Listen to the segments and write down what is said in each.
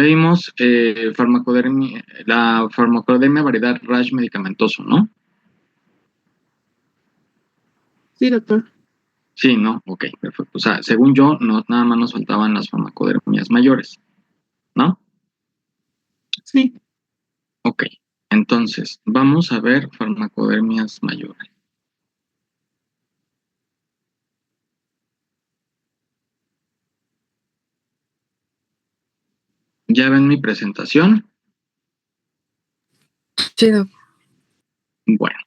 Vimos la farmacodermia variedad rash medicamentoso, ¿no? Sí, doctor. Sí, ¿no? Ok, perfecto. O sea, según yo, no, nada más nos faltaban las farmacodermias mayores, ¿no? Sí. Ok, entonces, vamos a ver farmacodermias mayores. ¿Ya ven mi presentación? Sí, doctor. Bueno,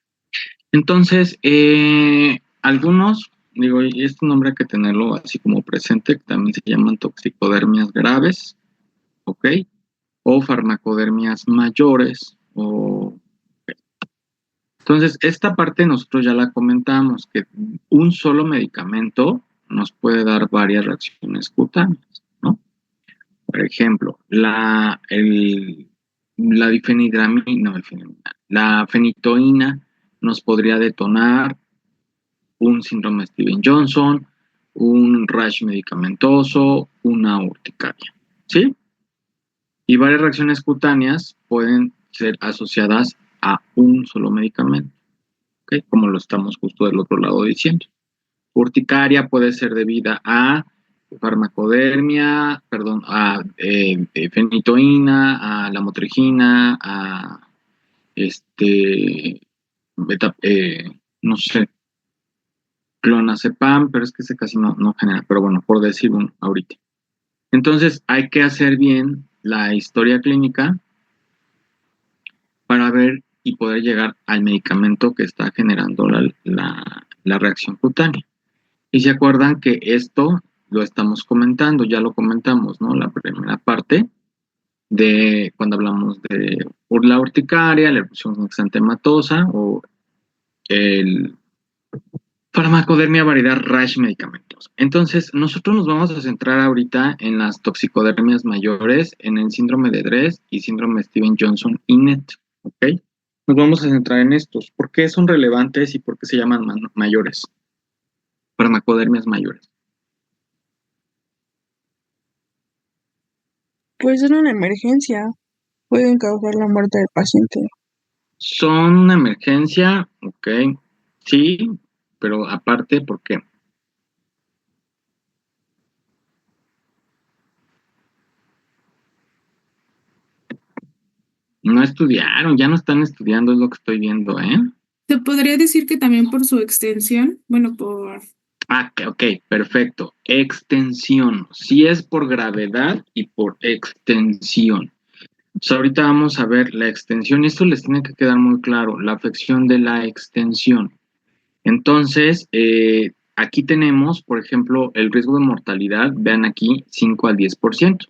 entonces, algunos, digo, y este nombre hay que tenerlo así como presente, que también se llaman toxicodermias graves, ¿ok? O farmacodermias mayores, o... Entonces, esta parte nosotros ya la comentamos, que un solo medicamento nos puede dar varias reacciones cutáneas, ¿no? Por ejemplo, la difenidramina, no, la fenitoína nos podría detonar un síndrome Stevens-Johnson, un rash medicamentoso, una urticaria, ¿sí? Y varias reacciones cutáneas pueden ser asociadas a un solo medicamento, ¿ok? Como lo estamos justo del otro lado diciendo. Urticaria puede ser debida a farmacodermia, perdón, a fenitoína, a lamotrigina, a este, beta, no sé, clonazepam, pero es que ese casi no genera, pero bueno, por decir uno ahorita. Entonces hay que hacer bien la historia clínica para ver y poder llegar al medicamento que está generando la reacción cutánea. Y se acuerdan que esto lo estamos comentando, ya lo comentamos, ¿no? La primera parte de cuando hablamos de la urticaria, la erupción exantematosa o el farmacodermia variedad rash medicamentosa. Entonces, nosotros nos vamos a centrar ahorita en las toxicodermias mayores, en el síndrome de Dres y síndrome Steven-Johnson-Innet, ¿ok? Nos vamos a centrar en estos. ¿Por qué son relevantes y por qué se llaman mayores? Farmacodermias mayores. Pues en una emergencia pueden causar la muerte del paciente. Son una emergencia, ok, sí, pero aparte, ¿por qué? No estudiaron, ya no están estudiando, es lo que estoy viendo, ¿eh? Se podría decir que también por su extensión, bueno, por... Ah, ok, perfecto. Extensión. Sí es por gravedad y por extensión. Entonces, ahorita vamos a ver la extensión, y esto les tiene que quedar muy claro, la afección de la extensión. Entonces, aquí tenemos, por ejemplo, el riesgo de mortalidad, vean aquí, 5 al 10%.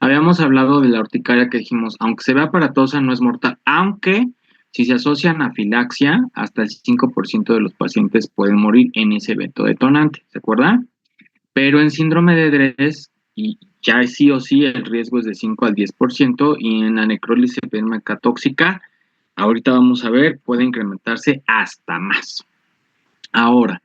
Habíamos hablado de la urticaria que dijimos, aunque se vea aparatosa, no es mortal, aunque si se asocia a anafilaxia, hasta el 5% de los pacientes pueden morir en ese evento detonante, ¿se acuerdan? Pero en síndrome de Dres, y ya sí o sí el riesgo es de 5 al 10%, y en la necrólisis epidémica tóxica, ahorita vamos a ver, puede incrementarse hasta más. Ahora,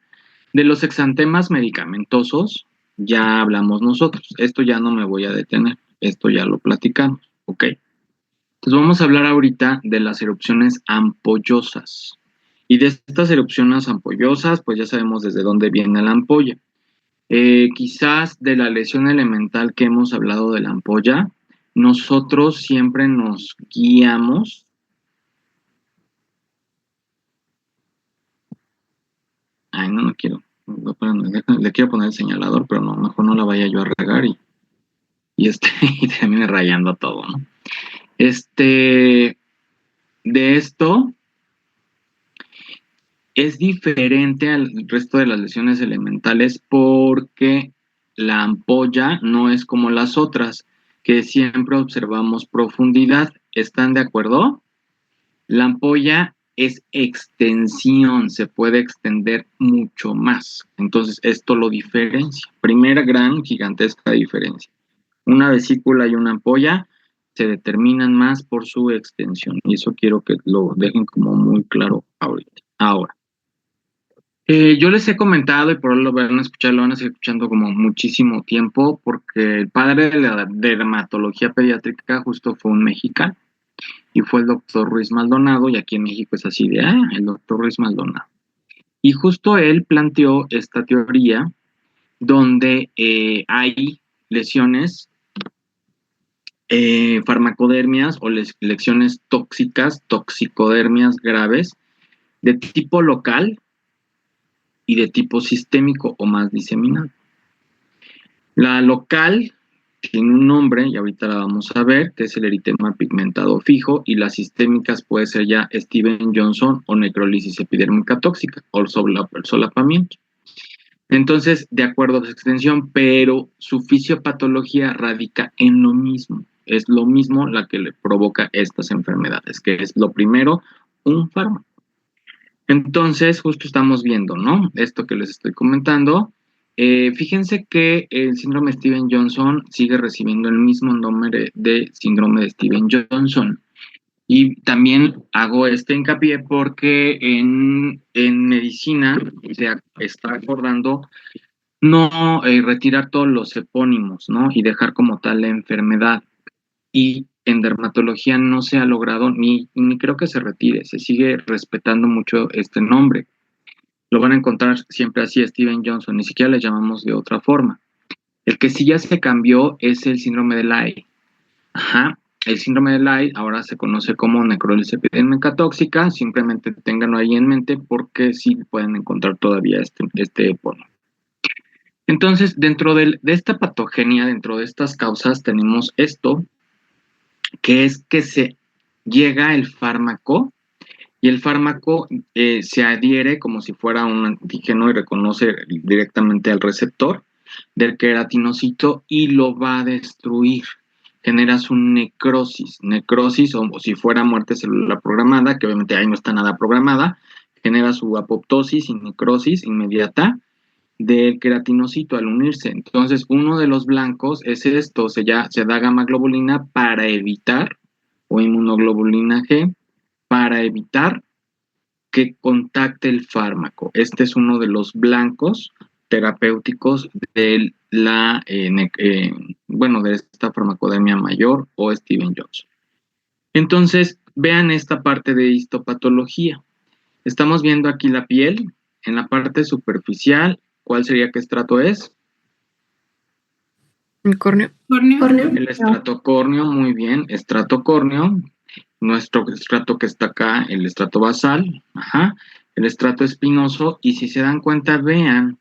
de los exantemas medicamentosos, ya hablamos nosotros. Esto ya no me voy a detener. Esto ya lo platicamos. Ok. Entonces vamos a hablar ahorita de las erupciones ampollosas. Y de estas erupciones ampollosas, pues ya sabemos desde dónde viene la ampolla. Quizás de la lesión elemental que hemos hablado de la ampolla, nosotros siempre nos guiamos. Ay, no quiero. Le quiero poner el señalador, pero no, mejor no la vaya yo a regar y y termine rayando todo, ¿no? De esto es diferente al resto de las lesiones elementales porque la ampolla no es como las otras, que siempre observamos profundidad. ¿Están de acuerdo? La ampolla es extensión, se puede extender mucho más. Entonces, esto lo diferencia. Primera gran, gigantesca diferencia. Una vesícula y una ampolla se determinan más por su extensión. Y eso quiero que lo dejen como muy claro ahorita. Ahora, Yo les he comentado y por ahora lo van a escuchar, lo van a seguir escuchando como muchísimo tiempo, porque el padre de la dermatología pediátrica justo fue un mexicano y fue el doctor Ruiz Maldonado, y aquí en México es así de, el doctor Ruiz Maldonado. Y justo él planteó esta teoría donde hay lesiones, farmacodermias o lesiones tóxicas, toxicodermias graves de tipo local y de tipo sistémico o más diseminado. La local tiene un nombre, y ahorita la vamos a ver, que es el eritema pigmentado fijo, y las sistémicas puede ser ya Steven Johnson o necrólisis epidérmica tóxica, o el solapamiento. Entonces, de acuerdo a su extensión, pero su fisiopatología radica en lo mismo. Es lo mismo la que le provoca estas enfermedades, que es lo primero, un fármaco. Entonces, justo estamos viendo, ¿no? Esto que les estoy comentando. Fíjense que el síndrome de Steven Johnson sigue recibiendo el mismo nombre de síndrome de Steven Johnson. Y también hago este hincapié porque en medicina se está acordando no retirar todos los epónimos, ¿no? Y dejar como tal la enfermedad. Y en dermatología no se ha logrado, ni creo que se retire, se sigue respetando mucho este nombre. Lo van a encontrar siempre así, Steven Johnson, ni siquiera le llamamos de otra forma. El que sí ya se cambió es el síndrome de Leigh. Ajá, el síndrome de Leigh ahora se conoce como necrólisis epidérmica tóxica, simplemente ténganlo ahí en mente porque sí pueden encontrar todavía este epónimo. Entonces, dentro de esta patogenia, dentro de estas causas, tenemos esto, que es que se llega el fármaco y el fármaco se adhiere como si fuera un antígeno y reconoce directamente al receptor del queratinocito y lo va a destruir. Generas un necrosis o si fuera muerte celular programada, que obviamente ahí no está nada programada, genera su apoptosis y necrosis inmediata del queratinocito al unirse. Entonces, uno de los blancos es esto, se da gamma globulina para evitar, o inmunoglobulina G, para evitar que contacte el fármaco. Este es uno de los blancos terapéuticos de de esta farmacodemia mayor o Steven Johnson. Entonces, vean esta parte de histopatología. Estamos viendo aquí la piel, en la parte superficial, ¿cuál sería qué estrato es? El córneo. El estrato córneo, muy bien, estrato córneo. Nuestro estrato que está acá, el estrato basal, el estrato espinoso, y si se dan cuenta, vean,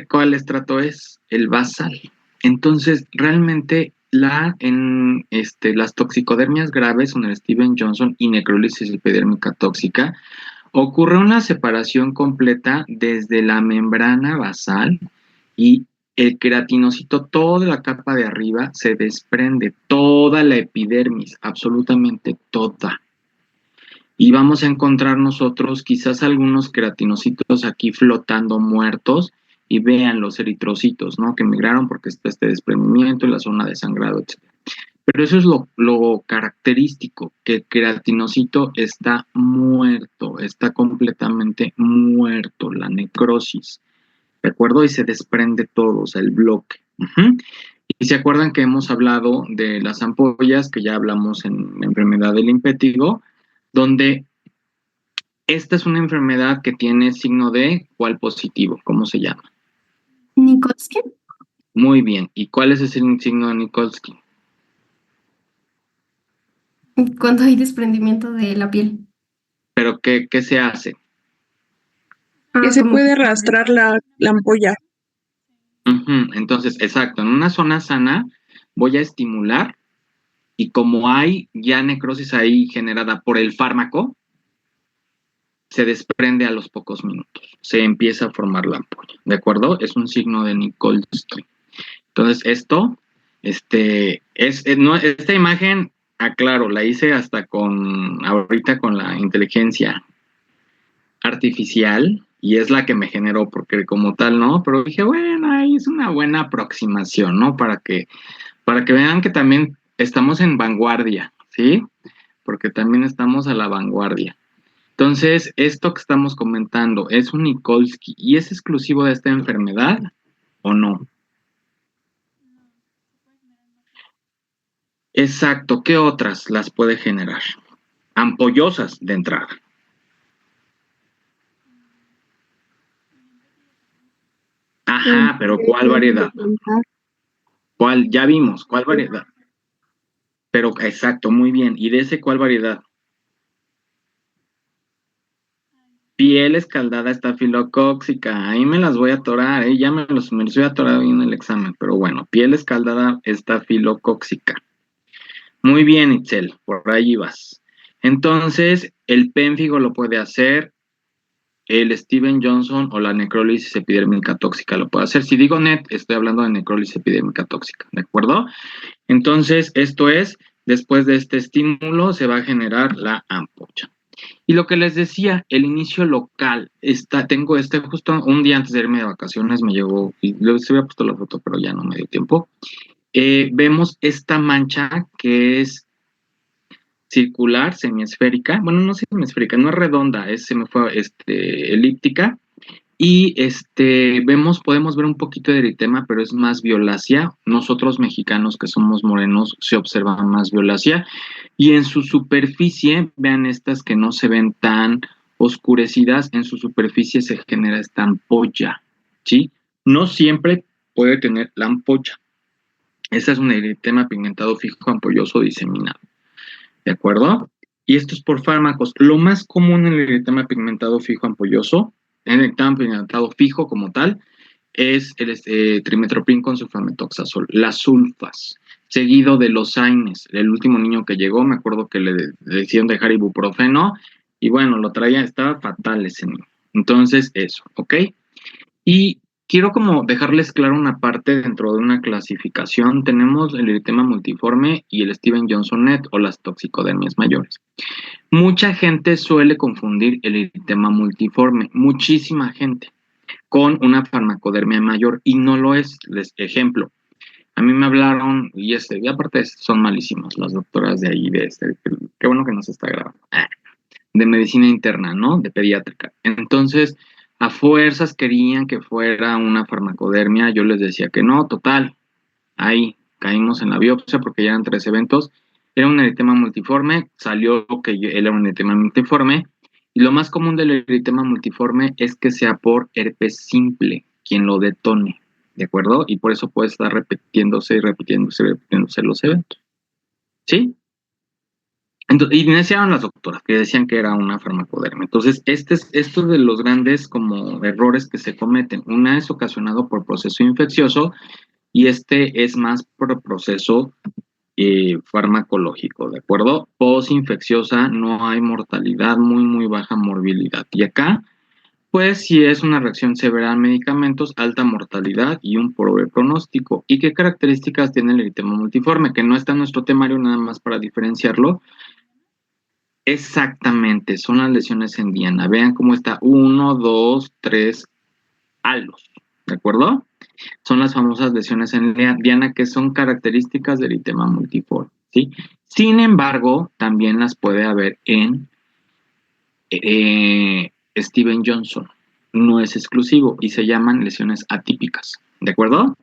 ¿cuál estrato es? El basal. Entonces, realmente las toxicodermias graves en el Steven Johnson y necrólisis epidérmica tóxica, ocurre una separación completa desde la membrana basal y el queratinocito, toda la capa de arriba se desprende, toda la epidermis, absolutamente toda. Y vamos a encontrar nosotros quizás algunos queratinocitos aquí flotando muertos, y vean los eritrocitos, ¿no? Que migraron porque está este desprendimiento en la zona de sangrado, etc. Pero eso es lo característico, que el queratinocito está muerto, está completamente muerto, la necrosis, ¿de acuerdo? Y se desprende todo, o sea, el bloque. Y se acuerdan que hemos hablado de las ampollas, que ya hablamos en la enfermedad del impétigo, donde esta es una enfermedad que tiene signo de ¿cuál positivo? ¿Cómo se llama? Nikolsky. Muy bien. ¿Y cuál es ese signo de Nikolsky? Cuando hay desprendimiento de la piel. ¿Pero qué se hace? Que se como puede arrastrar la ampolla. Entonces, exacto, en una zona sana voy a estimular, y como hay ya necrosis ahí generada por el fármaco, se desprende a los pocos minutos, se empieza a formar la ampolla, ¿de acuerdo? Es un signo de Nikolsky. Entonces, esta imagen, aclaro, la hice hasta ahorita con la inteligencia artificial, y es la que me generó, porque como tal, ¿no? Pero dije, bueno, ahí es una buena aproximación, ¿no? Para que vean que también estamos en vanguardia, ¿sí? Porque también estamos a la vanguardia. Entonces, esto que estamos comentando es un Nikolsky y es exclusivo de esta enfermedad o no. Exacto, ¿qué otras las puede generar? Ampollosas de entrada. Ajá, pero ¿cuál variedad? ¿Cuál? Ya vimos, ¿cuál variedad? Pero exacto, muy bien. ¿Y de ese cuál variedad? Piel escaldada estafilocóxica. Ahí me las voy a atorar, ¿eh? Ya me los voy a atorar en el examen, pero bueno, piel escaldada estafilocóxica. Muy bien, Itzel, por ahí vas. Entonces, el pénfigo lo puede hacer, el Steven Johnson o la necrólisis epidérmica tóxica lo puede hacer. Si digo NET, estoy hablando de necrólisis epidérmica tóxica, ¿de acuerdo? Entonces, esto es, después de este estímulo se va a generar la ampolla. Y lo que les decía, el inicio local, tengo justo un día antes de irme de vacaciones me llegó, y les había puesto la foto, pero ya no me dio tiempo. Vemos esta mancha que es circular, semiesférica, bueno, no semiesférica, no es redonda, elíptica, y podemos ver un poquito de eritema, pero es más violácea. Nosotros mexicanos que somos morenos se observa más violácea. Y en su superficie, vean estas que no se ven tan oscurecidas, en su superficie se genera esta ampolla, ¿sí? No siempre puede tener la ampolla. Esta es un eritema pigmentado fijo ampolloso diseminado, ¿de acuerdo? Y esto es por fármacos. Lo más común en el eritema pigmentado fijo ampolloso, en el eritema pigmentado fijo como tal, es el trimestoprim con sulfamethoxazol, las sulfas, seguido de los AINES. El último niño que llegó, me acuerdo que le decían dejar ibuprofeno, y bueno, lo traía, estaba fatal ese niño. Entonces, eso, ¿ok? Y quiero como dejarles claro una parte dentro de una clasificación. Tenemos el eritema multiforme y el Steven Johnson NET o las toxicodermias mayores. Mucha gente suele confundir el eritema multiforme, muchísima gente, con una farmacodermia mayor y no lo es. Ejemplo, a mí me hablaron y aparte son malísimas las doctoras de ahí, qué bueno que nos está grabando, de medicina interna, ¿no? De pediátrica. Entonces, a fuerzas querían que fuera una farmacodermia, yo les decía que no, total, ahí caímos en la biopsia porque ya eran 3 eventos, era un eritema multiforme, salió que era un eritema multiforme, y lo más común del eritema multiforme es que sea por herpes simple, quien lo detone, ¿de acuerdo? Y por eso puede estar repitiéndose y repitiéndose y repitiéndose los eventos, ¿sí? Entonces, y iniciaron las doctoras que decían que era una farmacodermia. Entonces, esto es de los grandes como errores que se cometen. Una es ocasionado por proceso infeccioso y este es más por proceso farmacológico, ¿de acuerdo? Post-infecciosa no hay mortalidad, muy, muy baja morbilidad. Y acá, pues, si es una reacción severa a medicamentos, alta mortalidad y un pobre pronóstico. ¿Y qué características tiene el eritema multiforme? Que no está en nuestro temario, nada más para diferenciarlo. Exactamente, son las lesiones en diana. Vean cómo está 1, 2, 3 halos, ¿de acuerdo? Son las famosas lesiones en diana que son características del eritema multiforme, ¿sí? Sin embargo, también las puede haber en Steven Johnson. No es exclusivo y se llaman lesiones atípicas, ¿de acuerdo?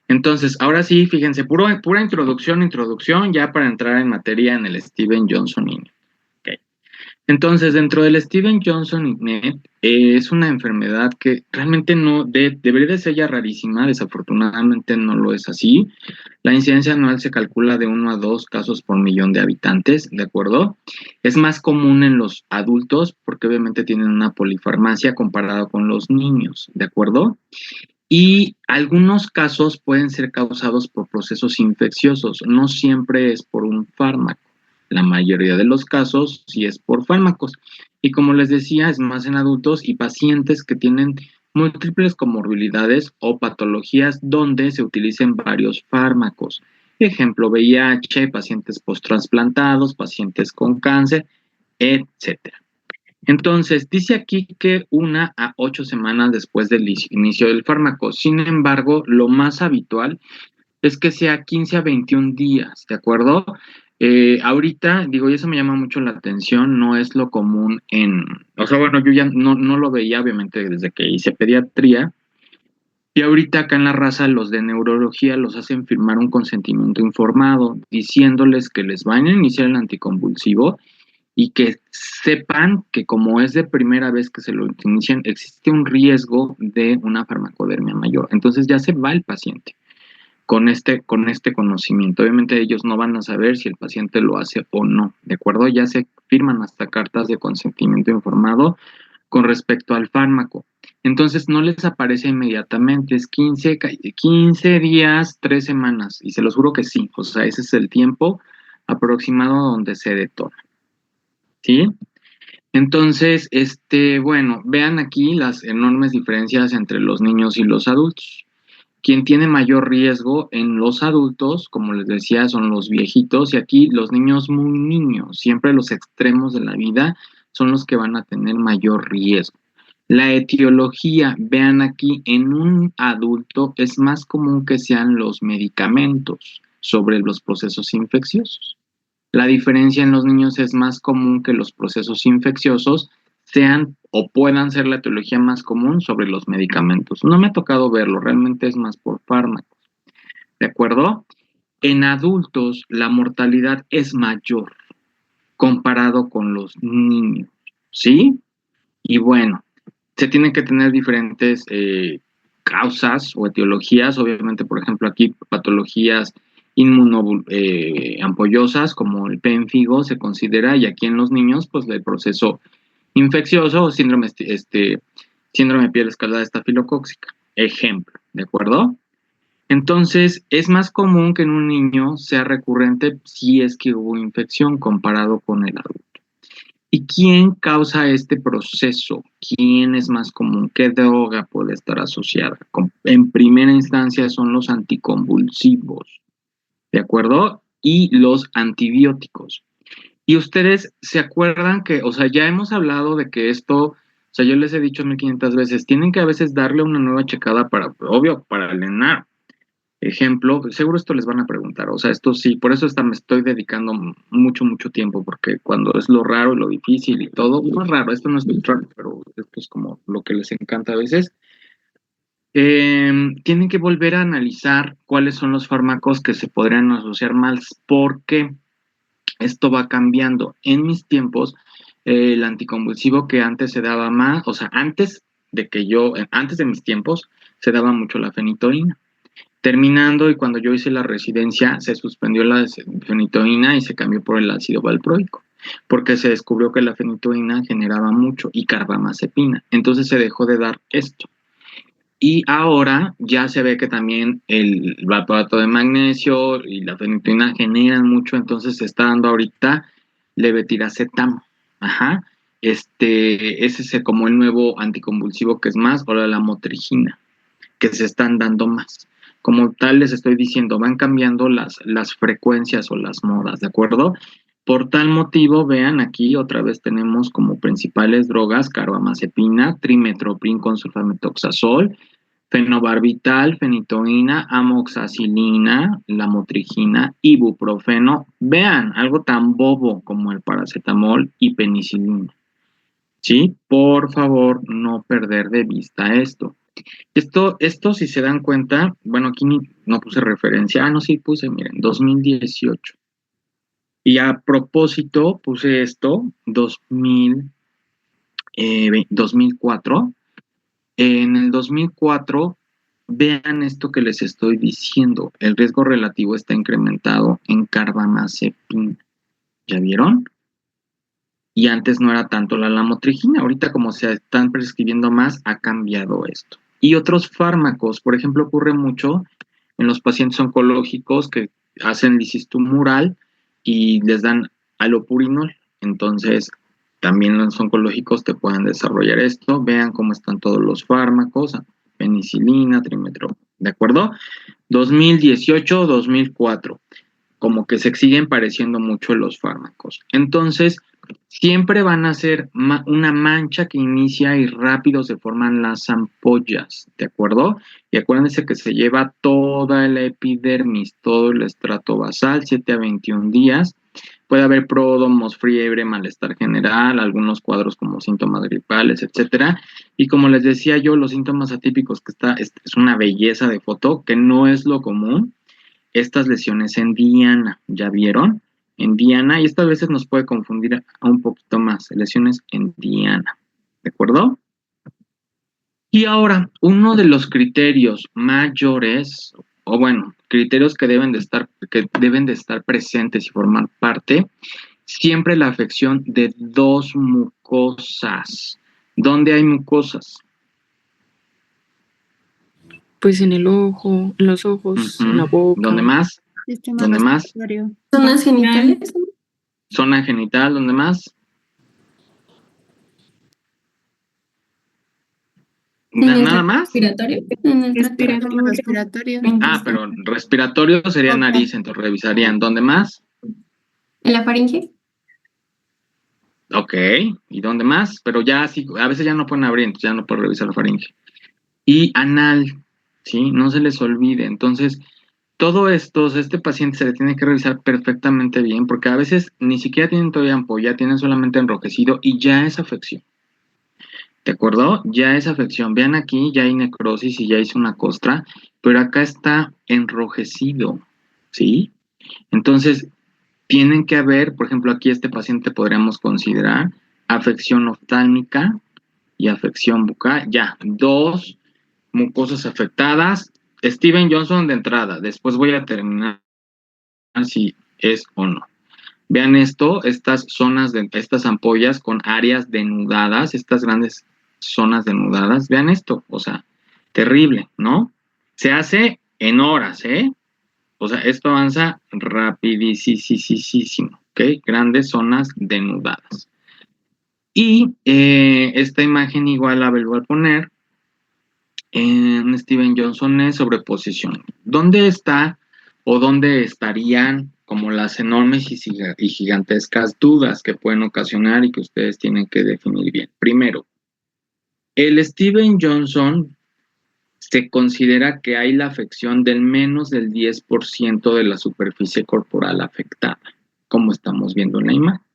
Entonces, ahora sí, fíjense, pura introducción, ya para entrar en materia en el Steven Johnson. Okay. Entonces, dentro del Steven Johnson NET, es una enfermedad que realmente no debería de ser ya rarísima, desafortunadamente no lo es así. La incidencia anual se calcula de 1 a 2 casos por millón de habitantes, ¿de acuerdo? Es más común en los adultos porque obviamente tienen una polifarmacia comparado con los niños, ¿de acuerdo? Y algunos casos pueden ser causados por procesos infecciosos, no siempre es por un fármaco. La mayoría de los casos sí es por fármacos. Y como les decía, es más en adultos y pacientes que tienen múltiples comorbilidades o patologías donde se utilicen varios fármacos. Ejemplo, VIH, pacientes posttransplantados, pacientes con cáncer, etcétera. Entonces, dice aquí que 1 a 8 semanas después del inicio del fármaco. Sin embargo, lo más habitual es que sea 15 a 21 días, ¿de acuerdo? Ahorita, digo, y eso me llama mucho la atención, no es lo común o sea, bueno, yo ya no lo veía, obviamente, desde que hice pediatría, y ahorita acá en la raza los de neurología los hacen firmar un consentimiento informado, diciéndoles que les van a iniciar el anticonvulsivo y que sepan que como es de primera vez que se lo inician, existe un riesgo de una farmacodermia mayor. Entonces ya se va el paciente con este conocimiento. Obviamente ellos no van a saber si el paciente lo hace o no, ¿de acuerdo? Ya se firman hasta cartas de consentimiento informado con respecto al fármaco. Entonces no les aparece inmediatamente, es 15 días, 3 semanas, y se los juro que sí, o sea, ese es el tiempo aproximado donde se detona, ¿sí? Entonces, bueno, vean aquí las enormes diferencias entre los niños y los adultos. Quien tiene mayor riesgo en los adultos, como les decía, son los viejitos, y aquí los niños muy niños, siempre los extremos de la vida son los que van a tener mayor riesgo. La etiología, vean aquí, en un adulto es más común que sean los medicamentos sobre los procesos infecciosos. La diferencia en los niños es más común que los procesos infecciosos sean o puedan ser la etiología más común sobre los medicamentos. No me ha tocado verlo, realmente es más por fármacos. ¿De acuerdo? En adultos la mortalidad es mayor comparado con los niños. ¿Sí? Y bueno, se tienen que tener diferentes causas o etiologías, obviamente, por ejemplo, aquí patologías inmunoampollosas como el pénfigo se considera, y aquí en los niños, pues el proceso infeccioso o síndrome de piel escaldada estafilocóxica, ejemplo, ¿de acuerdo? Entonces, es más común que en un niño sea recurrente si es que hubo infección comparado con el adulto. ¿Y quién causa este proceso? ¿Quién es más común? ¿Qué droga puede estar asociada? En primera instancia son los anticonvulsivos, ¿de acuerdo? Y los antibióticos. Y ustedes se acuerdan que, o sea, ya hemos hablado de que esto, o sea, yo les he dicho 1500 veces, tienen que a veces darle una nueva checada para, obvio, para llenar. Ejemplo, seguro esto les van a preguntar, o sea, esto sí, por eso me estoy dedicando mucho tiempo, porque cuando es lo raro y lo difícil y todo, no es raro, esto no es raro, pero esto es como lo que les encanta a veces, tienen que volver a analizar cuáles son los fármacos que se podrían asociar más, porque esto va cambiando. En mis tiempos, el anticonvulsivo que antes se daba más, o sea, antes de mis tiempos, se daba mucho la fenitoína. Terminando, y cuando yo hice la residencia, se suspendió la fenitoína y se cambió por el ácido valproico, porque se descubrió que la fenitoína generaba mucho y carbamazepina. Entonces se dejó de dar esto. Y ahora ya se ve que también el valproato de magnesio y la fenitoína generan mucho, entonces se está dando ahorita levetiracetam. Ajá. Ese es como el nuevo anticonvulsivo que es más, o la lamotrigina, que se están dando más. Como tal, les estoy diciendo, van cambiando las frecuencias o las modas, ¿de acuerdo? Por tal motivo, vean aquí otra vez tenemos como principales drogas carbamazepina, trimetoprim con sulfamethoxazol, fenobarbital, fenitoína, amoxicilina, lamotrigina, ibuprofeno. Vean, algo tan bobo como el paracetamol y penicilina. ¿Sí? Por favor, no perder de vista esto. Esto, si se dan cuenta, bueno, aquí no puse referencia, no, sí puse, miren, 2018. Y a propósito, puse esto, 2004. En el 2004, vean esto que les estoy diciendo, el riesgo relativo está incrementado en carbamazepina. ¿Ya vieron? Y antes no era tanto la lamotrigina, ahorita como se están prescribiendo más, ha cambiado esto. Y otros fármacos, por ejemplo, ocurre mucho en los pacientes oncológicos que hacen lisis tumoral y les dan alopurinol. Entonces, también los oncológicos te pueden desarrollar esto. Vean cómo están todos los fármacos, penicilina, trimetro, ¿de acuerdo? 2018, 2004, como que se siguen pareciendo mucho los fármacos. Entonces, siempre van a ser una mancha que inicia y rápido se forman las ampollas, ¿de acuerdo? Y acuérdense que se lleva toda la epidermis, todo el estrato basal, 7 a 21 días, Puede haber pródomos, fiebre, malestar general, algunos cuadros como síntomas gripales, etcétera. Y como les decía yo, los síntomas atípicos, que es una belleza de foto, que no es lo común, estas lesiones en diana, ¿ya vieron? En diana, y estas veces nos puede confundir un poquito más, lesiones en diana, ¿de acuerdo? Y ahora, uno de los criterios mayores, o bueno, criterios que deben de estar presentes y formar parte, siempre la afección de dos mucosas. ¿Dónde hay mucosas? Pues en el ojo, en los ojos, en la boca. ¿Dónde más? Sistema ¿Dónde más? respiratorio. Zonas genitales. Zona genital, ¿dónde más? En el ¿Nada tracto más? respiratorio. En el tracto Respiratorio. respiratorio. Ah, pero respiratorio sería Ok. nariz, entonces revisarían. ¿Dónde más? En la faringe. Ok, ¿y dónde más? Pero ya sí, a veces ya no pueden abrir, entonces ya no pueden revisar la faringe. Y anal, ¿sí? No se les olvide. Entonces, todo esto, este paciente se le tiene que revisar perfectamente bien, porque a veces ni siquiera tienen todavía ampolla, tienen solamente enrojecido y ya es afección. ¿De acuerdo? Ya es afección. Vean aquí, ya hay necrosis y ya hizo una costra, pero acá está enrojecido, ¿sí? Entonces, tienen que haber, por ejemplo, aquí este paciente podríamos considerar afección oftálmica y afección bucal. Ya, dos mucosas afectadas. Steven Johnson de entrada. Después voy a terminar si es o no. Vean esto, estas estas ampollas con áreas denudadas, estas grandes zonas denudadas. Vean esto, o sea, terrible, ¿no? Se hace en horas, ¿eh? O sea, esto avanza rapidísimo, ¿ok? Grandes zonas denudadas. Y esta imagen igual la vuelvo a poner en Steven Johnson es sobreposición. ¿Dónde está o dónde estarían como las enormes y gigantescas dudas que pueden ocasionar y que ustedes tienen que definir bien? Primero, el Steven Johnson se considera que hay la afección del menos del 10% de la superficie corporal afectada, como estamos viendo en la imagen.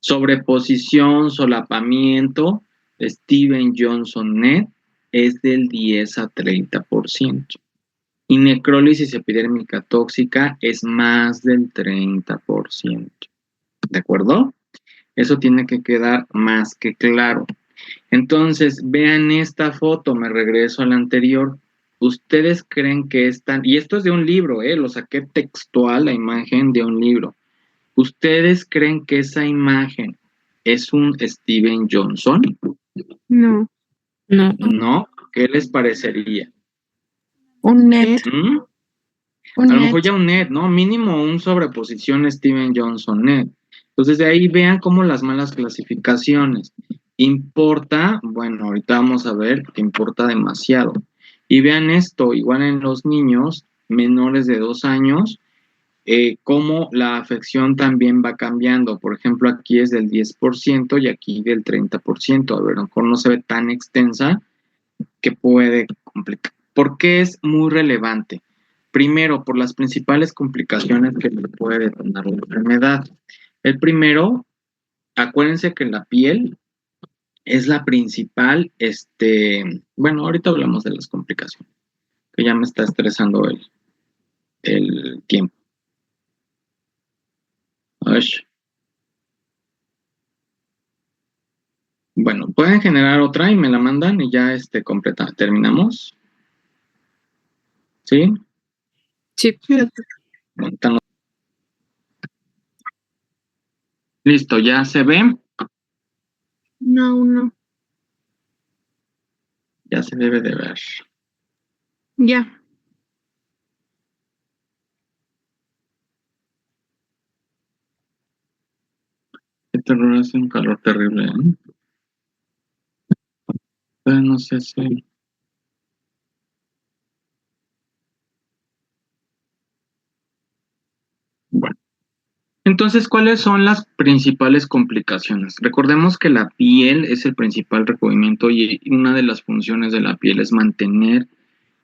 Sobreposición, solapamiento, Steven Johnson net es del 10 a 30%. Y necrólisis epidérmica tóxica es más del 30%. ¿De acuerdo? Eso tiene que quedar más que claro. Entonces, vean esta foto, me regreso a la anterior. ¿Ustedes creen que están, y esto es de un libro, lo saqué textual, la imagen de un libro. ¿Ustedes creen que esa imagen es un Steven Johnson? No. No, No, ¿qué les parecería? Un net. ¿Mm? Un A lo net. mejor ya un net, ¿no? Mínimo un sobreposición Steven Johnson net. Entonces de ahí vean cómo las malas clasificaciones. Importa, bueno, ahorita vamos a ver que importa demasiado. Y vean esto, igual en los niños menores de 2 años, cómo la afección también va cambiando. Por ejemplo, aquí es del 10% y aquí del 30%. A ver, a lo mejor no se ve tan extensa que puede complicar. ¿Por qué es muy relevante? Primero, por las principales complicaciones que le puede detonar la enfermedad. El primero, acuérdense que la piel es la principal, bueno, ahorita hablamos de las complicaciones, que ya me está estresando el tiempo. Ush. Bueno, pueden generar otra y me la mandan y ya terminamos. ¿Sí? sí. Bueno, listo, ya se ve, No, no. ya se debe de ver. Ya. Este terror hace un calor terrible, ¿eh? No sé si... Bueno. Entonces, ¿cuáles son las principales complicaciones? Recordemos que la piel es el principal recubrimiento y una de las funciones de la piel es mantener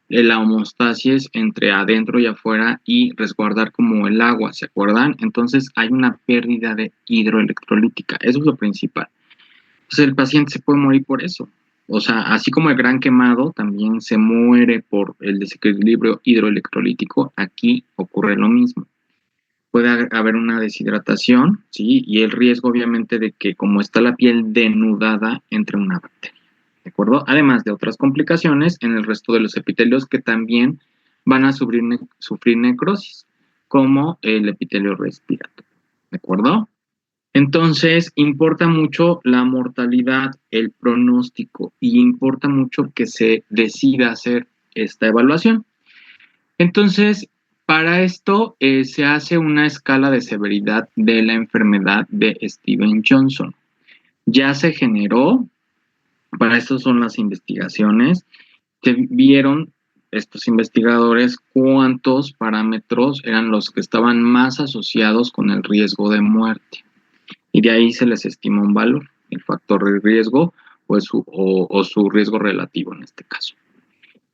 la homeostasis entre adentro y afuera y resguardar como el agua, ¿se acuerdan? Entonces hay una pérdida de hidroelectrolítica, eso es lo principal. Entonces el paciente se puede morir por eso. O sea, así como el gran quemado también se muere por el desequilibrio hidroelectrolítico, aquí ocurre lo mismo. Puede haber una deshidratación, ¿sí? Y el riesgo obviamente de que como está la piel denudada, entre una bacteria. ¿De acuerdo? Además de otras complicaciones en el resto de los epitelios que también van a sufrir necrosis, como el epitelio respiratorio. ¿De acuerdo? Entonces, importa mucho la mortalidad, el pronóstico, y importa mucho que se decida hacer esta evaluación. Entonces, para esto se hace una escala de severidad de la enfermedad de Steven Johnson. Ya se generó. Para esto son las investigaciones. Se vieron estos investigadores cuántos parámetros eran los que estaban más asociados con el riesgo de muerte. Y de ahí se les estima un valor, el factor de riesgo o su riesgo relativo en este caso.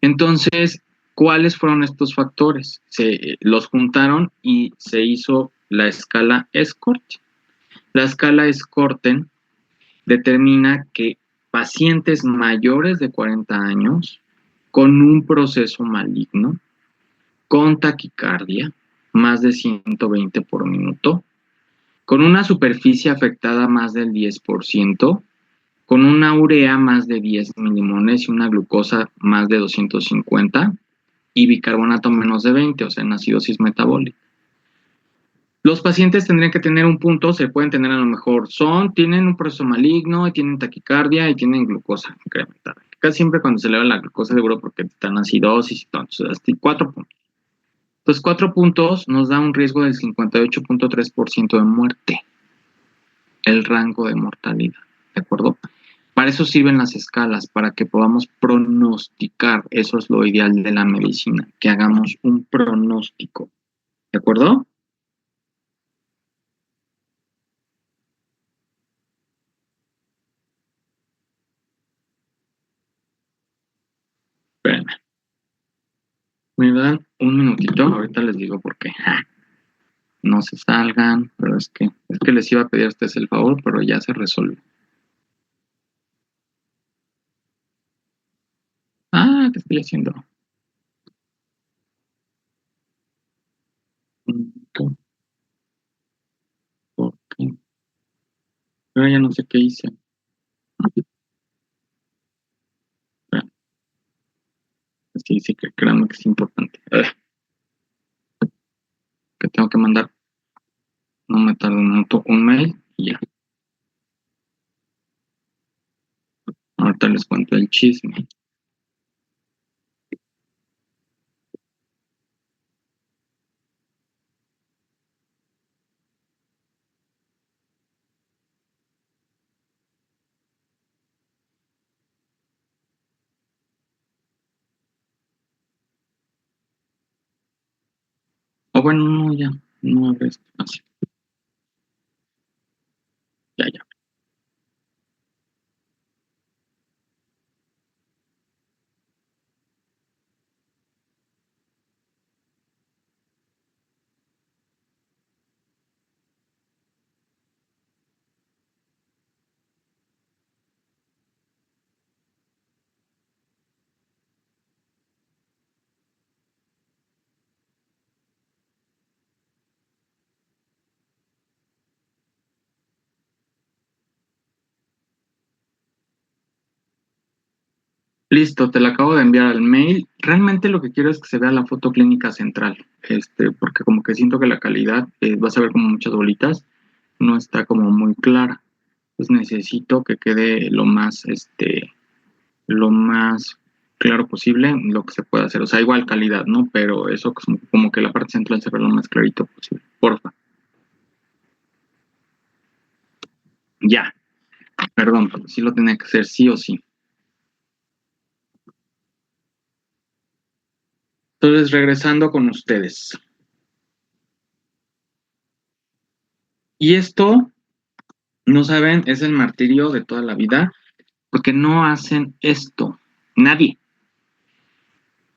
Entonces, ¿cuáles fueron estos factores? Se los juntaron y se hizo la escala Escorten. La escala Escorten determina que pacientes mayores de 40 años con un proceso maligno, con taquicardia, más de 120 por minuto, con una superficie afectada más del 10%, con una urea más de 10 milimoles y una glucosa más de 250 y bicarbonato menos de 20, o sea, en acidosis metabólica. Los pacientes tendrían que tener un punto, se pueden tener a lo mejor, tienen un proceso maligno, y tienen taquicardia y tienen glucosa incrementada. Casi siempre cuando se eleva la glucosa seguro porque están acidosis y todo, entonces hasta 4 puntos. Entonces 4 puntos nos da un riesgo del 58.3% de muerte, el rango de mortalidad, ¿de acuerdo? Para eso sirven las escalas, para que podamos pronosticar, eso es lo ideal de la medicina, que hagamos un pronóstico, ¿de acuerdo? Espérenme. Me dan un minutito, ahorita les digo por qué. No se salgan, pero es que les iba a pedir a ustedes el favor, pero ya se resolvió. ¿Qué estoy haciendo? ¿Por qué? Pero ya no sé qué hice. Espera, es que dice que créanme que es importante. Que tengo que mandar, no me tarda un minuto, un mail y ya. Ahorita les cuento el chisme. O bueno, no, ya. No abre esto. Así. Ya. Listo, te la acabo de enviar al mail. Realmente lo que quiero es que se vea la foto clínica central, porque como que siento que la calidad, vas a ver como muchas bolitas, no está como muy clara. Entonces necesito que quede lo más claro posible lo que se pueda hacer. O sea, igual calidad, ¿no? Pero eso como que la parte central se vea lo más clarito posible. Porfa. Ya. Perdón, pero sí lo tenía que hacer sí o sí. Entonces, regresando con ustedes. Y esto, no saben, es el martirio de toda la vida, porque no hacen esto. Nadie.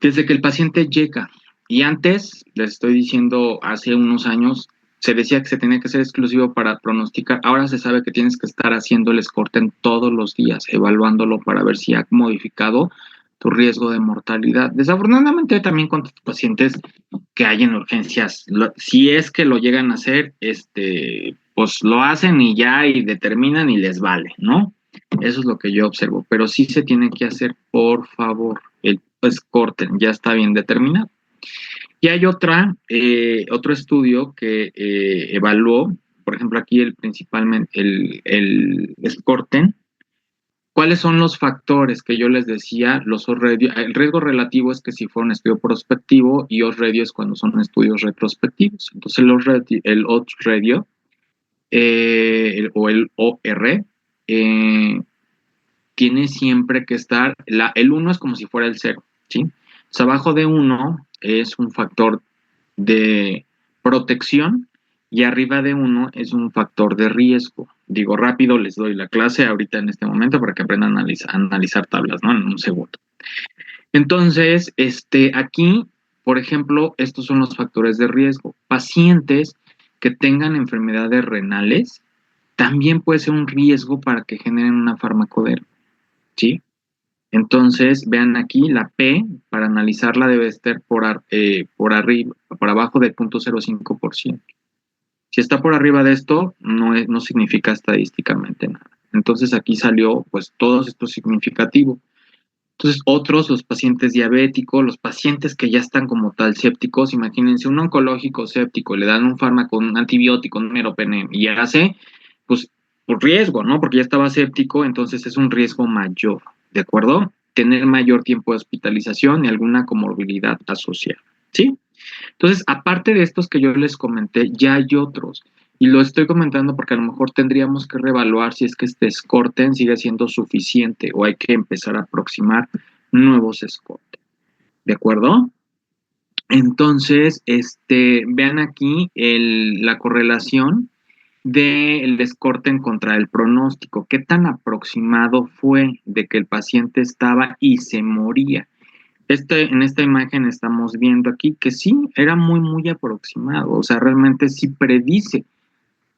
Desde que el paciente llega, y antes, les estoy diciendo, hace unos años, se decía que se tenía que ser exclusivo para pronosticar. Ahora se sabe que tienes que estar haciendo el Scorten todos los días, evaluándolo para ver si ha modificado tu riesgo de mortalidad. Desafortunadamente también con tus pacientes que hay en urgencias, si es que lo llegan a hacer, pues lo hacen y ya, y determinan y les vale, ¿no? Eso es lo que yo observo, pero sí se tiene que hacer, por favor, el Scorten, ya está bien determinado. Y hay otro estudio que evaluó, por ejemplo, aquí principalmente el Scorten. ¿Cuáles son los factores que yo les decía? El riesgo relativo es que si fuera un estudio prospectivo y odds ratio es cuando son estudios retrospectivos. Entonces el odds ratio o el OR tiene siempre que estar, el 1 es como si fuera el 0, ¿sí? Entonces, abajo de 1 es un factor de protección y arriba de 1 es un factor de riesgo. Digo, rápido les doy la clase ahorita en este momento para que aprendan a analizar tablas, ¿no? En un segundo. Entonces, aquí, por ejemplo, estos son los factores de riesgo. Pacientes que tengan enfermedades renales también puede ser un riesgo para que generen una farmacodermia, ¿sí? Entonces, vean aquí, la P, para analizarla debe estar por arriba, por abajo del 0.05%. Si está por arriba de esto, no significa estadísticamente nada. Entonces, aquí salió, pues, todo esto significativo. Entonces, los pacientes diabéticos, los pacientes que ya están como tal sépticos, imagínense, un oncológico séptico, le dan un fármaco, un antibiótico, un meropenem, y hace, pues, por riesgo, ¿no? Porque ya estaba séptico, entonces es un riesgo mayor, ¿de acuerdo? Tener mayor tiempo de hospitalización y alguna comorbilidad asociada, ¿sí? Entonces, aparte de estos que yo les comenté, ya hay otros. Y lo estoy comentando porque a lo mejor tendríamos que reevaluar si es que este Scorten sigue siendo suficiente o hay que empezar a aproximar nuevos Scorten. ¿De acuerdo? Entonces, vean aquí la correlación del Scorten contra el pronóstico. ¿Qué tan aproximado fue de que el paciente estaba y se moría? En esta imagen estamos viendo aquí que sí, era muy, muy aproximado. O sea, realmente sí predice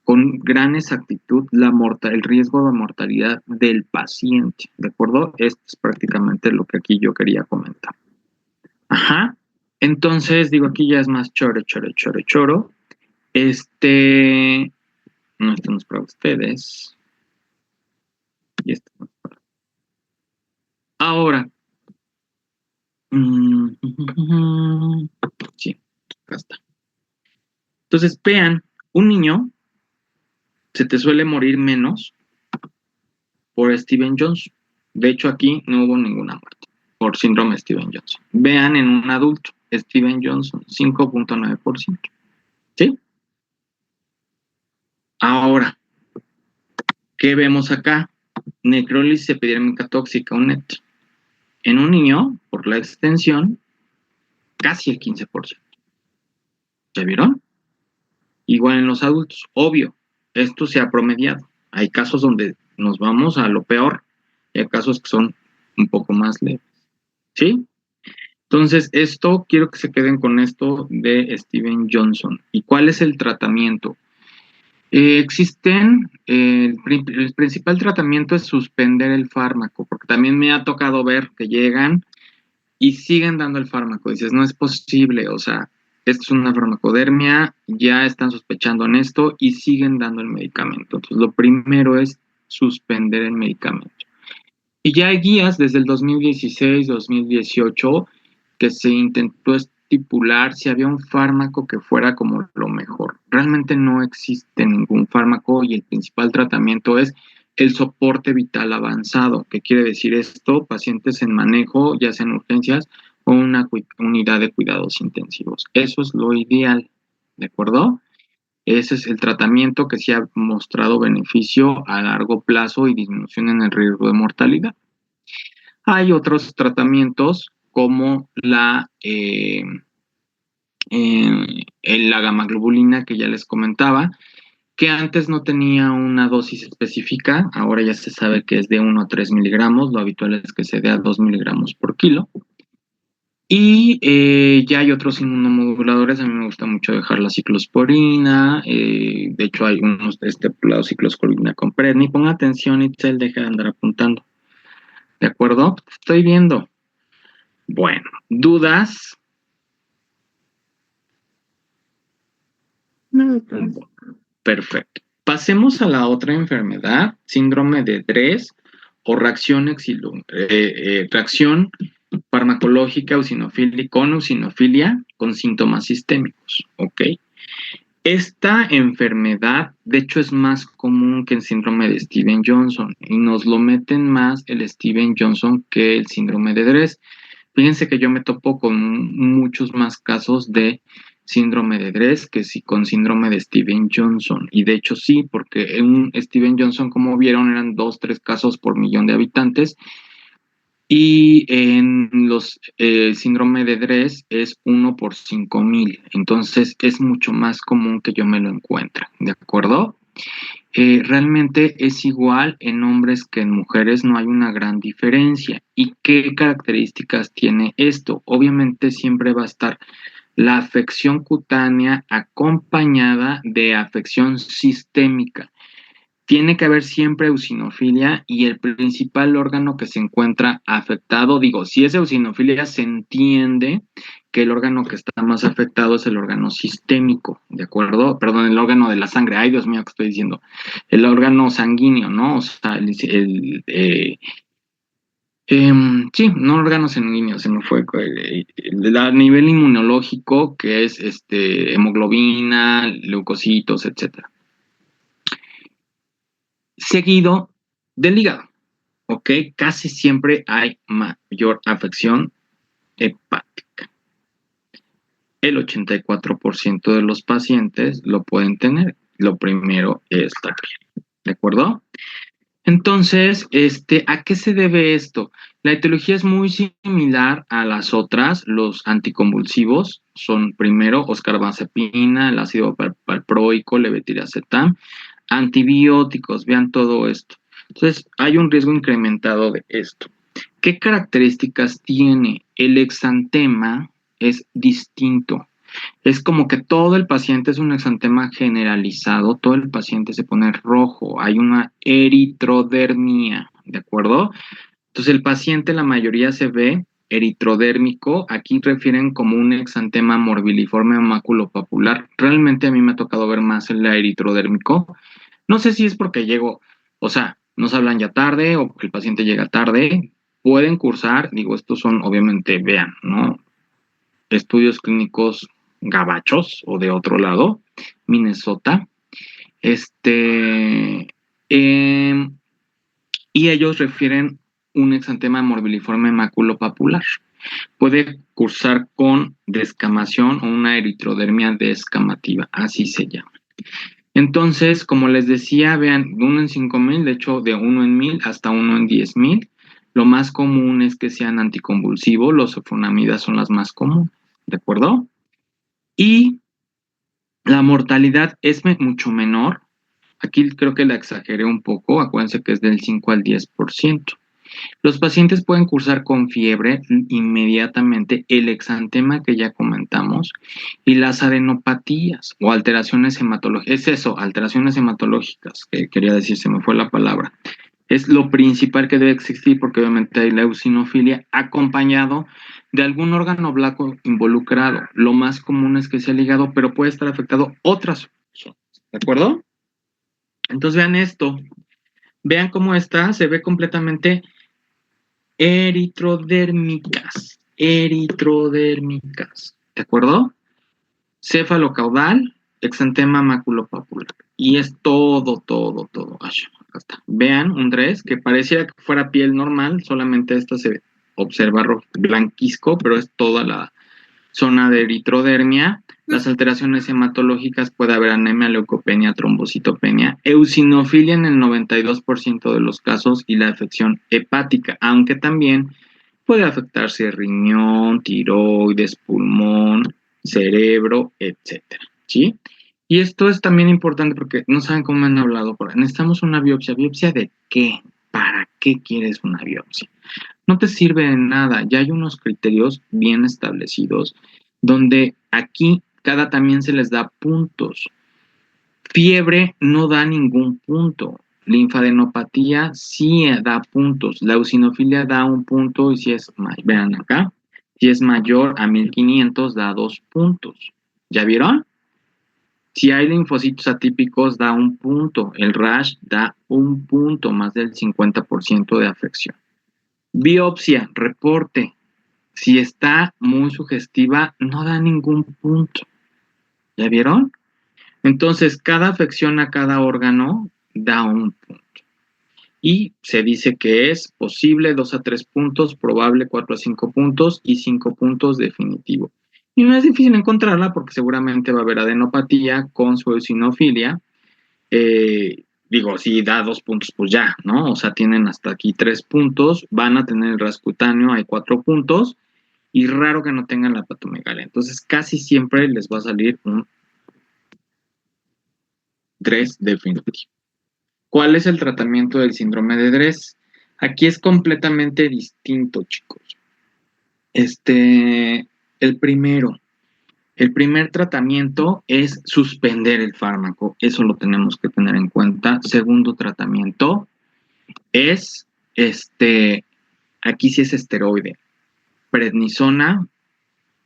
con gran exactitud el riesgo de mortalidad del paciente, ¿de acuerdo? Esto es prácticamente lo que aquí yo quería comentar. Ajá. Entonces, digo, aquí ya es más choro. No, esto no es para ustedes. Y esto no es para... Ahora. Sí, acá está. Entonces, vean, un niño se te suele morir menos por Steven Johnson. De hecho, aquí no hubo ninguna muerte por síndrome de Steven Johnson. Vean en un adulto, Steven Johnson, 5.9%. ¿Sí? Ahora, ¿qué vemos acá? Necrólisis epidérmica tóxica, un NET. En un niño, por la extensión, casi el 15%. ¿Ya vieron? Igual en los adultos, obvio, esto se ha promediado. Hay casos donde nos vamos a lo peor y hay casos que son un poco más leves. ¿Sí? Entonces, quiero que se queden con esto de Steven Johnson. ¿Y cuál es el tratamiento? El principal tratamiento es suspender el fármaco, porque también me ha tocado ver que llegan y siguen dando el fármaco. Dices, no es posible, o sea, esto es una farmacodermia, ya están sospechando en esto y siguen dando el medicamento. Entonces, lo primero es suspender el medicamento. Y ya hay guías desde el 2016, 2018, que se intentó estipular si había un fármaco que fuera como lo mejor. Realmente no existe ningún fármaco y el principal tratamiento es el soporte vital avanzado. ¿Qué quiere decir esto? Pacientes en manejo, ya sea en urgencias o una unidad de cuidados intensivos. Eso es lo ideal, ¿de acuerdo? Ese es el tratamiento que sí ha mostrado beneficio a largo plazo y disminución en el riesgo de mortalidad. Hay otros tratamientos como la gammaglobulina que ya les comentaba, que antes no tenía una dosis específica, ahora ya se sabe que es de 1 a 3 miligramos, lo habitual es que se dé a 2 miligramos por kilo. Y ya hay otros inmunomoduladores, a mí me gusta mucho dejar la ciclosporina, de hecho hay unos de estipulados ciclosporina con Predni. Ponga atención, Itzel, deja de andar apuntando. ¿De acuerdo? Estoy viendo. Bueno, ¿dudas? No, pues, Perfecto. Pasemos a la otra enfermedad, síndrome de Dres o reacción farmacológica con eosinofilia con síntomas sistémicos, ¿ok? Esta enfermedad, de hecho, es más común que el síndrome de Steven-Johnson y nos lo meten más el Steven-Johnson que el síndrome de Dres. Fíjense que yo me topo con muchos más casos de síndrome de Dres que sí con síndrome de Steven-Johnson. Y de hecho sí, porque en Steven-Johnson, como vieron, eran 2, 3 casos por millón de habitantes. Y en los síndrome de Dres es 1 por 5,000. Entonces es mucho más común que yo me lo encuentre, ¿de acuerdo? Realmente es igual en hombres que en mujeres, no hay una gran diferencia. ¿Y qué características tiene esto? Obviamente siempre va a estar la afección cutánea acompañada de afección sistémica. Tiene que haber siempre eosinofilia y el principal órgano que se encuentra afectado, digo, si es eosinofilia, se entiende que el órgano que está más afectado es el órgano sistémico, ¿de acuerdo? Perdón, el órgano de la sangre. Ay, Dios mío, ¿qué estoy diciendo? El órgano sanguíneo, ¿no? O sea, sí, no órgano sanguíneo, se me fue. A nivel inmunológico, que es hemoglobina, leucocitos, etcétera. Seguido del hígado, ¿ok? Casi siempre hay mayor afección hepática. El 84% de los pacientes lo pueden tener. Lo primero es la piel, ¿de acuerdo? Entonces, ¿a qué se debe esto? La etiología es muy similar a las otras. Los anticonvulsivos son primero oscarbazepina, el ácido valproico, levetiracetam, antibióticos, vean todo esto. Entonces, hay un riesgo incrementado de esto. ¿Qué características tiene? El exantema es distinto. Es como que todo el paciente es un exantema generalizado, todo el paciente se pone rojo, hay una eritrodermia, ¿de acuerdo? Entonces el paciente, la mayoría se ve eritrodérmico, aquí refieren como un exantema morbiliforme maculopapular. Realmente a mí me ha tocado ver más el eritrodérmico. No sé si es porque llego, o sea, nos hablan ya tarde o porque el paciente llega tarde. Pueden cursar, digo, estos son obviamente, vean, ¿no? Estudios clínicos gabachos o de otro lado, Minnesota. Y ellos refieren un exantema morbiliforme maculopapular. Puede cursar con descamación o una eritrodermia descamativa, así se llama. Entonces, como les decía, vean, 1 en 5,000, de hecho de 1 en 1,000 hasta 1 en 10,000. Lo más común es que sean anticonvulsivos, los sulfonamidas son las más comunes, ¿de acuerdo? Y la mortalidad es mucho menor. Aquí creo que la exageré un poco, acuérdense que es del 5 al 10%. Los pacientes pueden cursar con fiebre inmediatamente, el exantema que ya comentamos y las adenopatías o alteraciones hematológicas. Es eso, alteraciones hematológicas, que quería decir, se me fue la palabra. Es lo principal que debe existir porque obviamente hay la eosinofilia acompañado de algún órgano blanco involucrado. Lo más común es que sea el hígado, pero puede estar afectado otras zonas. ¿De acuerdo? Entonces vean esto. Vean cómo está, se ve completamente eritrodérmicas. Eritrodérmicas. ¿De acuerdo? Céfalo-caudal, exantema maculopapular. Y es todo. Ay, acá está. Vean un Dres que pareciera que fuera piel normal, solamente esta se observa blanquisco, pero es toda la zona de eritrodermia. Las alteraciones hematológicas, puede haber anemia, leucopenia, trombocitopenia, eosinofilia en el 92% de los casos y la afección hepática, aunque también puede afectarse riñón, tiroides, pulmón, cerebro, etcétera, ¿sí? Y esto es también importante porque no saben cómo me han hablado. Necesitamos una biopsia. ¿Biopsia de qué? ¿Para qué quieres una biopsia? no te sirve de nada. Ya hay unos criterios bien establecidos donde aquí cada también se les da puntos. Fiebre no da ningún punto. Linfadenopatía sí da puntos. La eosinofilia da un punto y si es, vean acá, si es mayor a 1500 da 2 puntos. ¿Ya vieron? Si hay linfocitos atípicos da un punto. El rash da un punto, más del 50% de afección. Biopsia, reporte. Si está muy sugestiva, no da ningún punto. ¿Ya vieron? Entonces, cada afección a cada órgano da un punto. Y se dice que es posible 2 a 3 puntos, probable 4 a 5 puntos y 5 puntos definitivo. Y no es difícil encontrarla porque seguramente va a haber adenopatía con su eosinofilia. Digo, si da 2 puntos, pues ya, ¿no? O sea, tienen hasta aquí 3 puntos, van a tener el ras cutáneo, hay 4 puntos, y raro que no tengan la patomegalia. Entonces, casi siempre les va a salir un 3 definitivo. ¿Cuál es el tratamiento del síndrome de Dres? Aquí es completamente distinto, chicos. El primer tratamiento es suspender el fármaco, eso lo tenemos que tener en cuenta. Segundo tratamiento es, aquí sí es esteroide, prednisona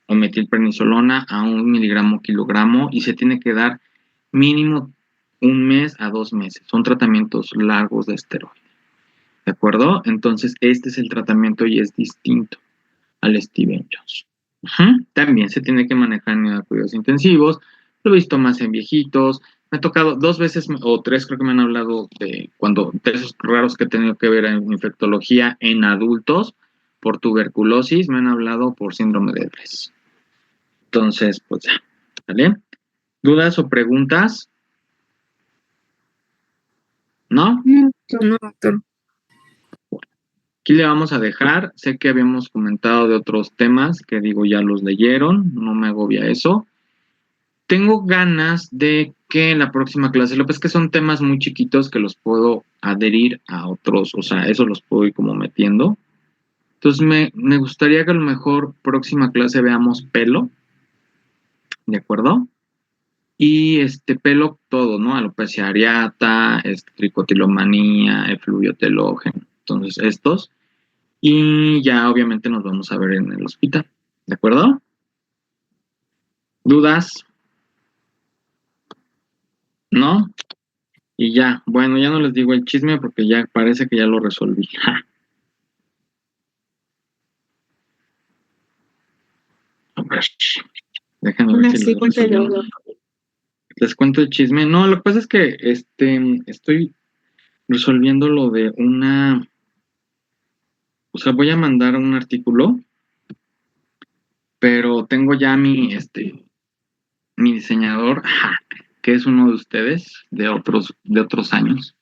o metilprednisolona a 1 miligramo kilogramo y se tiene que dar mínimo 1 mes a 2 meses. Son tratamientos largos de esteroide. ¿De acuerdo? Entonces, este es el tratamiento y es distinto al Steven Johnson. También se tiene que manejar en cuidados intensivos. Lo he visto más en viejitos. Me ha tocado 2 veces o 3, creo que me han hablado de esos raros que he tenido que ver en infectología en adultos por tuberculosis, me han hablado por síndrome de Dres. Entonces, pues ya, ¿vale? ¿Dudas o preguntas? ¿No? No, No, doctor. Aquí le vamos a dejar. Sé que habíamos comentado de otros temas que digo ya los leyeron, no me agobia eso. Tengo ganas de que en la próxima clase, lo que es que son temas muy chiquitos que los puedo adherir a otros, o sea, eso los puedo ir como metiendo. Entonces me gustaría que a lo mejor próxima clase veamos pelo, ¿de acuerdo? Y pelo todo, ¿no? Alopecia areata, tricotilomanía, efluvio telógeno. Entonces, estos. Y ya obviamente nos vamos a ver en el hospital. ¿De acuerdo? ¿Dudas? ¿No? Y ya, bueno, ya no les digo el chisme porque ya parece que ya lo resolví. A ver, déjenme ver si les resolví. Les cuento el chisme. No, lo que pasa es que estoy resolviendo lo de una. O sea, voy a mandar un artículo, pero tengo ya mi diseñador, que es uno de ustedes, de otros años.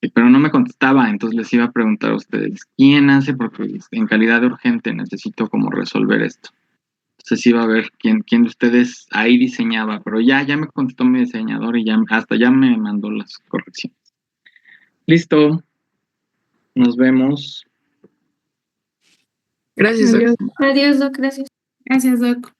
Pero no me contestaba, entonces les iba a preguntar a ustedes, ¿quién hace? Porque en calidad de urgente necesito como resolver esto. Entonces iba a ver quién de ustedes ahí diseñaba, pero ya me contestó mi diseñador y hasta ya me mandó las correcciones. Listo, nos vemos. Gracias, doctor. adiós. Adiós, Doc, gracias. Gracias, Doc.